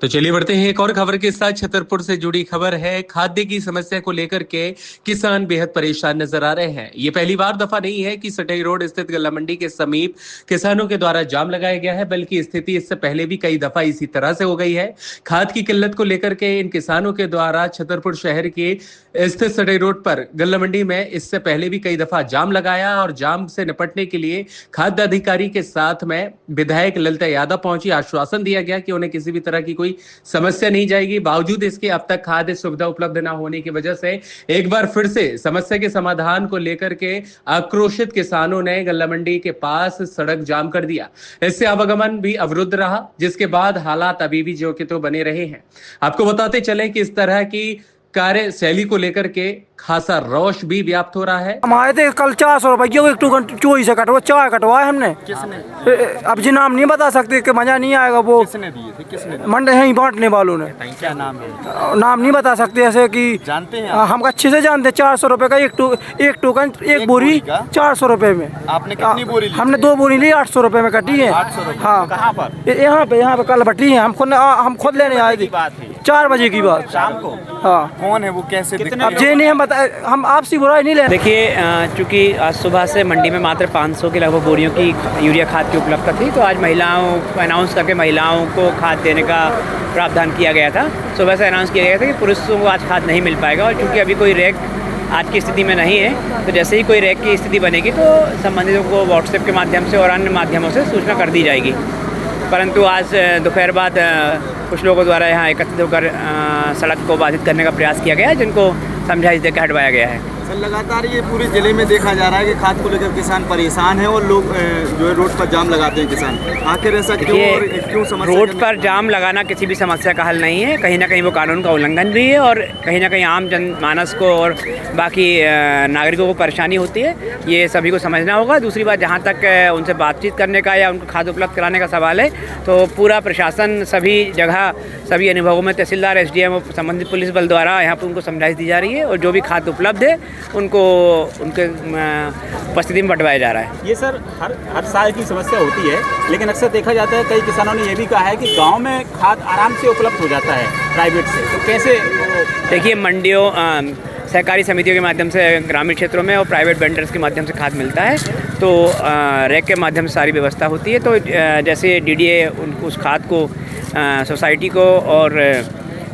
तो चलिए बढ़ते हैं एक और खबर के साथ। छतरपुर से जुड़ी खबर है। खाद्य की समस्या को लेकर के किसान बेहद परेशान नजर आ रहे हैं। ये पहली बार दफा नहीं है कि सटई रोड स्थित गल्ला मंडी के समीप किसानों के द्वारा जाम लगाया गया है, बल्कि स्थिति इससे पहले भी कई दफा इसी तरह से हो गई है। खाद की किल्लत को लेकर के इन किसानों के द्वारा छतरपुर शहर की स्थित सटई रोड पर गल्ला मंडी में इससे पहले भी कई दफा जाम लगाया और जाम से निपटने के लिए खाद्य अधिकारी के साथ में विधायक ललिता यादव पहुंची। आश्वासन दिया गया कि उन्हें किसी भी तरह की कोई समस्या नहीं जाएगी। बावजूद इसके अब तक खाद्य सुविधा उपलब्ध न होने की वजह से एक बार फिर से समस्या के समाधान को लेकर के आक्रोशित किसानों ने गल्ला मंडी के पास सड़क जाम कर दिया। इससे आवागमन भी अवरुद्ध रहा, जिसके बाद हालात अभी भी जो कि तो बने रहे हैं। आपको बताते चले कि इस तरह की कार्यशैली को लेकर के खासा रोष भी व्याप्त हो रहा है। हमारे थे कल 400 रुपये एक टोकन चोरी से कटवा चाय कटवाया हमने। किसने? अब जी नाम नहीं बता सकते कि मजा नहीं आएगा। वो किसने दिए थे? किसने दिए? मंडे यहीं बांटने वालों ने। क्या नाम है? नाम नहीं बता सकते, ऐसे कि जानते हैं हम अच्छे से जानते। 400 रुपये का एक टोकन एक बोरी 400 रुपये में। आपने कितनी बोरी ली? हमने 2 बोरी ली, 800 रुपये में कटी है। 800 रुपये? हाँ। कहाँ पर? यहाँ पे कल बटी है। हम खुद लेने आए थे। 4 बजे की बात शाम को। हाँ। कौन है वो? कैसे? अब जे नहीं हम बताए, हम आपसी बुराई नहीं ले। देखिए, चूँकि आज सुबह से मंडी में मात्र 500 के लगभग बोरियों की यूरिया खाद की उपलब्धता थी, तो आज महिलाओं को अनाउंस करके महिलाओं को खाद देने का प्रावधान किया गया था। सुबह से अनाउंस किया गया था कि पुरुषों को आज खाद नहीं मिल पाएगा, और चूँकि अभी कोई रैक आज की स्थिति में नहीं है, तो जैसे ही कोई रैक की स्थिति बनेगी तो संबंधितों को व्हाट्सएप के माध्यम से और अन्य माध्यमों से सूचना कर दी जाएगी। परंतु आज दोपहर बाद कुछ लोगों द्वारा यहाँ एकत्रित होकर सड़क को बाधित करने का प्रयास किया गया है, जिनको समझाइश देकर हटवाया गया है। सर, लगातार ये पूरे जिले में देखा जा रहा है कि खाद को लेकर किसान परेशान हैं और लोग जो है रोड पर जाम लगाते हैं किसान। आखिर ऐसा क्यों समस्या? रोड पर जाम लगाना किसी भी समस्या का हल नहीं है। कहीं ना कहीं वो कानून का उल्लंघन भी है, और कहीं ना कहीं आम जनमानस को और बाकी नागरिकों को परेशानी होती है। ये सभी को समझना होगा। दूसरी बात, जहाँ तक उनसे बातचीत करने का या उनको खाद उपलब्ध कराने का सवाल है, तो पूरा प्रशासन सभी जगह सभी अनुभवों में तहसीलदार, SDM और संबंधित पुलिस बल द्वारा यहाँ पर उनको समझाइश दी जा रही है, और जो भी खाद उपलब्ध है उनको उनके उपस्थिति में बंटवाया जा रहा है। ये सर हर साल की समस्या होती है, लेकिन अक्सर देखा जाता है, कई किसानों ने ये भी कहा है कि गांव में खाद आराम से उपलब्ध हो जाता है प्राइवेट से। तो कैसे? देखिए, मंडियों, सहकारी समितियों के माध्यम से ग्रामीण क्षेत्रों में और प्राइवेट वेंडर्स के माध्यम से खाद मिलता है, तो रैक के माध्यम से सारी व्यवस्था होती है। तो जैसे DDA उस खाद को सोसाइटी को और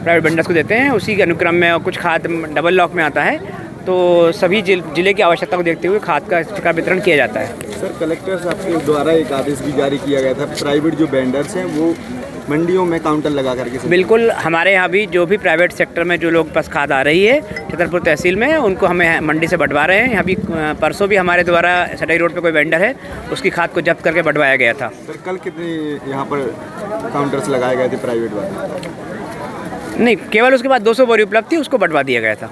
प्राइवेट वेंडर्स को देते हैं, उसी के अनुक्रम में, और कुछ खाद डबल लॉक में आता है, तो सभी जिले की आवश्यकता को देखते हुए खाद का वितरण किया जाता है। सर, कलेक्टर साहब के द्वारा एक आदेश भी जारी किया गया था, प्राइवेट जो वेंडर्स हैं वो मंडियों में काउंटर लगा करके। बिल्कुल, हमारे यहाँ भी जो भी प्राइवेट सेक्टर में जो लोग पास खाद आ रही है छतरपुर तहसील में, उनको हमें मंडी से बंटवा रहे हैं। यहाँ भी परसों भी हमारे द्वारा सटई रोड पे कोई वेंडर है, उसकी खाद को जब्त करके बंटवाया गया था। सर, कल कितने यहाँ पर काउंटर्स लगाए गए थे प्राइवेट वाले? नहीं, केवल उसके बाद 200 बोरी उपलब्ध थी, उसको बंटवा दिया गया था।